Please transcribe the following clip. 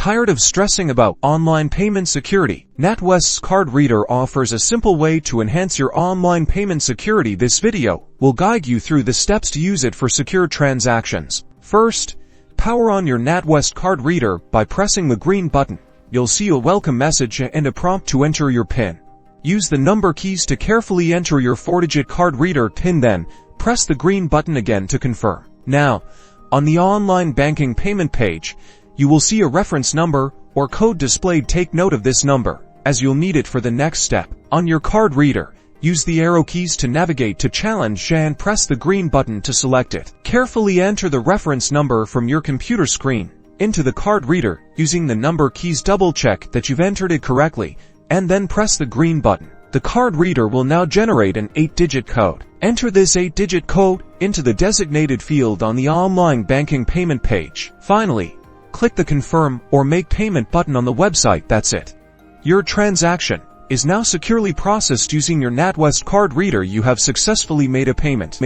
Tired of stressing about online payment security? NatWest's Card Reader offers a simple way to enhance your online payment security. This video will guide you through the steps to use it for secure transactions. First, power on your NatWest Card Reader by pressing the green button. You'll see a welcome message and a prompt to enter your PIN. Use the number keys to carefully enter your 4-digit card reader PIN, then press the green button again to confirm. Now, on the online banking payment page, you will see a reference number or code displayed. Take note of this number, as you'll need it for the next step. On your card reader, use the arrow keys to navigate to challenge and press the green button to select it. Carefully enter the reference number from your computer screen into the card reader using the number keys. Double check that you've entered it correctly, and then press the green button. The card reader will now generate an 8-digit code. Enter this 8-digit code into the designated field on the online banking payment page. Finally, click the Confirm or Make Payment button on the website. That's it. Your transaction is now securely processed using your NatWest Card Reader. You have successfully made a payment.